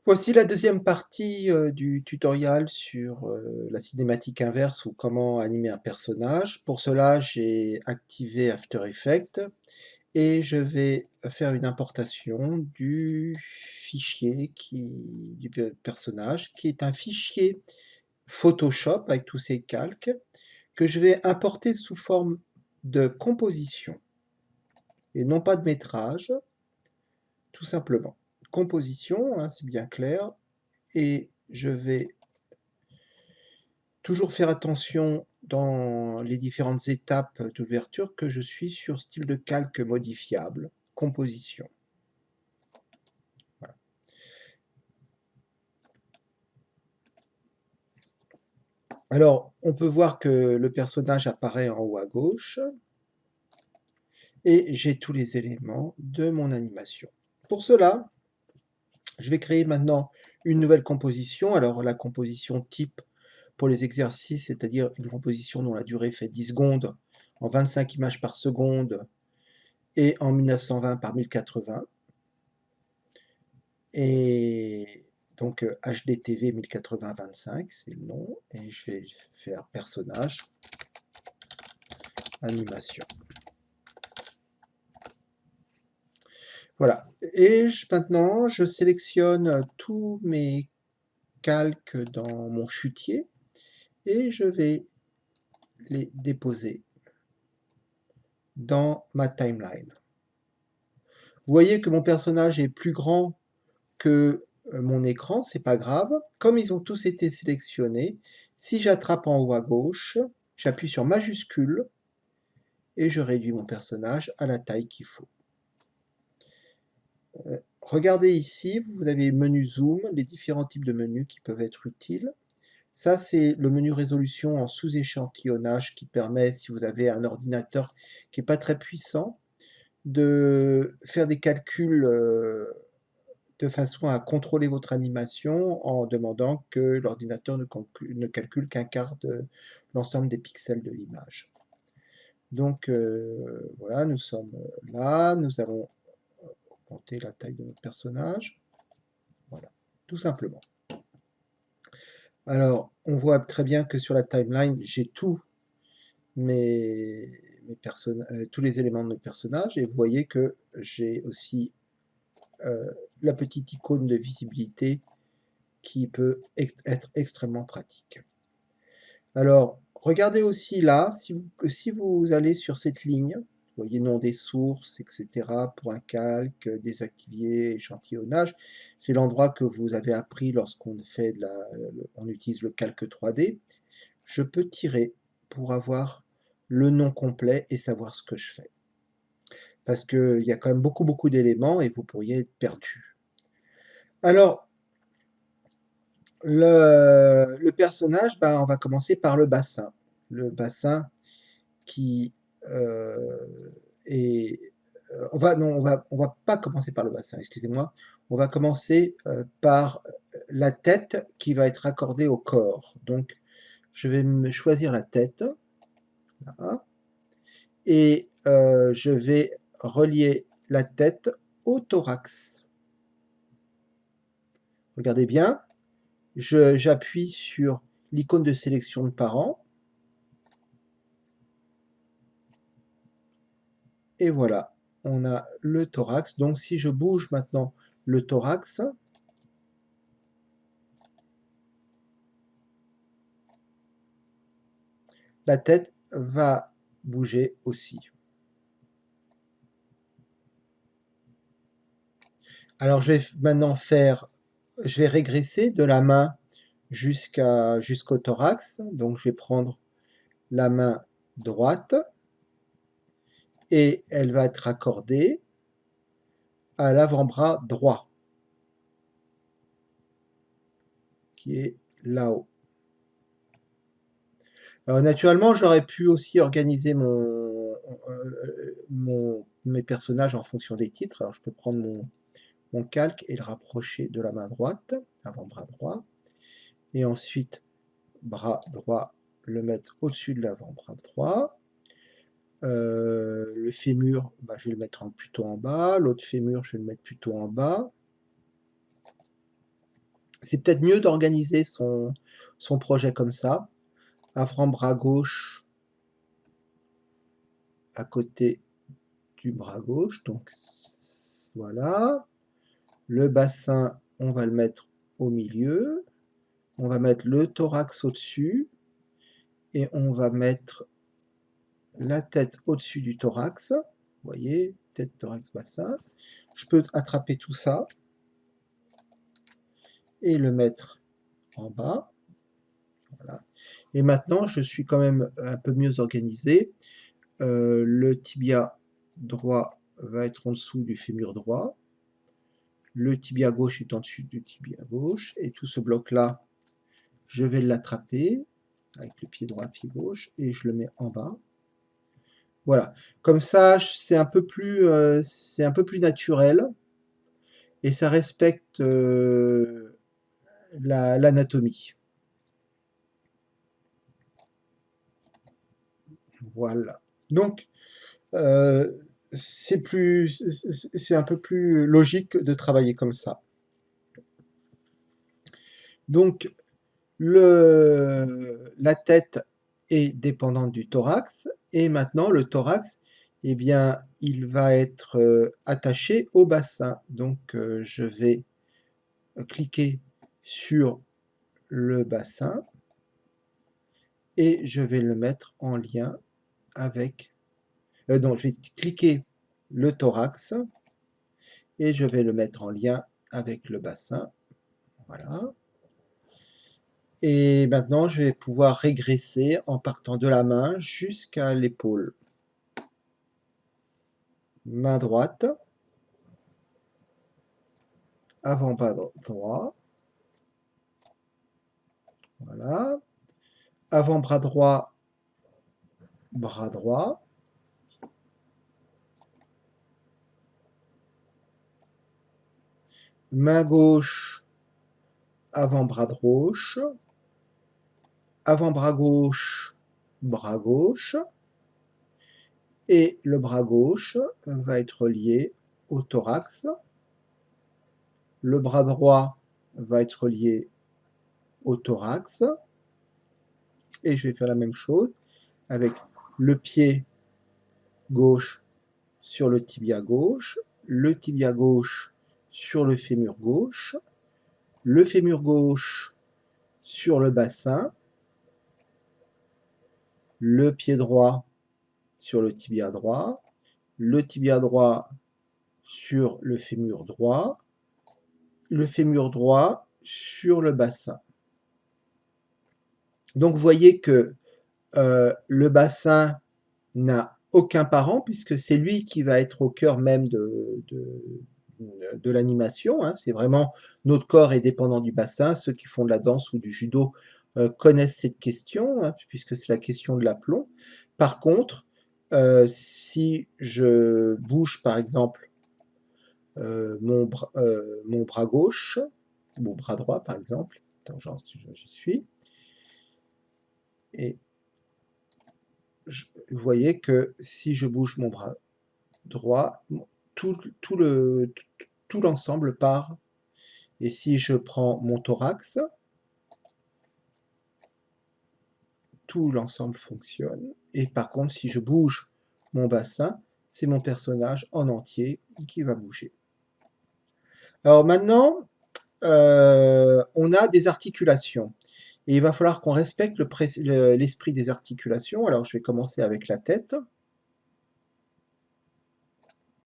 Voici la deuxième partie du tutoriel sur la cinématique inverse ou comment animer un personnage. Pour cela, j'ai activé After Effects et je vais faire une importation du fichier du personnage, qui est un fichier Photoshop avec tous ses calques, que je vais importer sous forme de composition et non pas de métrage, tout simplement. Composition, hein, c'est bien clair. Et je vais toujours faire attention dans les différentes étapes d'ouverture que je suis sur style de calque modifiable, composition. Voilà. Alors, on peut voir que le personnage apparaît en haut à gauche et j'ai tous les éléments de mon animation. Pour cela, je vais créer maintenant une nouvelle composition. Alors, la composition type pour les exercices, c'est-à-dire une composition dont la durée fait 10 secondes en 25 images par seconde et en 1920 par 1080. Et donc HDTV 1080-25, c'est le nom. Et je vais faire personnage, animation. Voilà. Et maintenant, je sélectionne tous mes calques dans mon chutier et je vais les déposer dans ma timeline. Vous voyez que mon personnage est plus grand que mon écran, c'est pas grave. Comme ils ont tous été sélectionnés, si j'attrape en haut à gauche, j'appuie sur majuscule et je réduis mon personnage à la taille qu'il faut. Regardez ici, vous avez menu zoom, les différents types de menus qui peuvent être utiles. Ça, c'est le menu résolution en sous-échantillonnage qui permet, si vous avez un ordinateur qui n'est pas très puissant, de faire des calculs de façon à contrôler votre animation en demandant que l'ordinateur ne calcule qu'un quart de l'ensemble des pixels de l'image. Donc voilà, nous sommes là, nous allons augmenter la taille de notre personnage. Voilà, tout simplement. Alors, on voit très bien que sur la timeline, j'ai tous les éléments de mes personnages, et vous voyez que j'ai aussi la petite icône de visibilité qui peut être extrêmement pratique. Alors, regardez aussi là, si vous allez sur cette ligne, vous voyez nom des sources, etc., pour un calque, désactiver, échantillonnage, c'est l'endroit que vous avez appris lorsqu'on on utilise le calque 3D. Je peux tirer pour avoir le nom complet et savoir ce que je fais. Parce qu'il y a quand même beaucoup d'éléments et vous pourriez être perdu. Alors, le personnage, on va commencer par le bassin. Le bassin qui est... on va pas commencer par le bassin, excusez-moi. On va commencer par la tête qui va être accordée au corps. Donc, je vais me choisir la tête. Là, et je vais relier la tête au thorax. Regardez bien, j'appuie sur l'icône de sélection de parents. Et voilà, on a le thorax. Donc si je bouge maintenant le thorax, la tête va bouger aussi. Alors je vais maintenant je vais régresser de la main jusqu'au thorax. Donc je vais prendre la main droite et elle va être accordée à l'avant-bras droit, qui est là-haut. Alors, naturellement, j'aurais pu aussi organiser mes personnages en fonction des titres. Alors je peux prendre mon calque et le rapprocher de la main droite, avant-bras droit, et ensuite bras droit, le mettre au-dessus de l'avant-bras droit. Le fémur, je vais le mettre plutôt en bas, l'autre fémur, je vais le mettre plutôt en bas. C'est peut-être mieux d'organiser son projet comme ça. Avant-bras gauche à côté du bras gauche, donc voilà. Le bassin, on va le mettre au milieu. On va mettre le thorax au-dessus. Et on va mettre la tête au-dessus du thorax. Vous voyez, tête, thorax, bassin. Je peux attraper tout ça et le mettre en bas. Voilà. Et maintenant, je suis quand même un peu mieux organisé. Le tibia droit va être en dessous du fémur droit. Le tibia gauche est en dessus du tibia gauche. Et tout ce bloc-là, je vais l'attraper avec le pied droit, pied gauche, et je le mets en bas. Voilà. Comme ça, c'est un peu plus naturel et ça respecte l'anatomie. Voilà. Donc, c'est un peu plus logique de travailler comme ça. Donc, la tête est dépendante du thorax et maintenant le thorax, eh bien, il va être attaché au bassin. Donc, je vais cliquer sur le bassin et je vais le mettre en lien avec... non, je vais cliquer le thorax et je vais le mettre en lien avec le bassin. Voilà. Et maintenant, je vais pouvoir régresser en partant de la main jusqu'à l'épaule. Main droite, avant-bras droit. Voilà. Avant-bras droit, bras droit. Main gauche, avant-bras gauche. Avant-bras gauche, bras gauche. Et le bras gauche va être lié au thorax. Le bras droit va être lié au thorax. Et je vais faire la même chose avec le pied gauche sur le tibia gauche sur le fémur gauche sur le bassin, le pied droit sur le tibia droit sur le fémur droit sur le bassin. Donc vous voyez que le bassin n'a aucun parent puisque c'est lui qui va être au cœur même de l'animation. Hein. C'est vraiment notre corps est dépendant du bassin. Ceux qui font de la danse ou du judo connaissent cette question hein, puisque c'est la question de l'aplomb. Par contre, si je bouge par exemple mon bras gauche, mon bras droit par exemple, attends, je suis, et vous voyez que si je bouge mon bras droit, tout l'ensemble part. Et si je prends mon thorax, tout l'ensemble fonctionne. Et par contre, si je bouge mon bassin, c'est mon personnage en entier qui va bouger. Alors maintenant, on a des articulations. Et il va falloir qu'on respecte l'esprit des articulations. Alors je vais commencer avec la tête.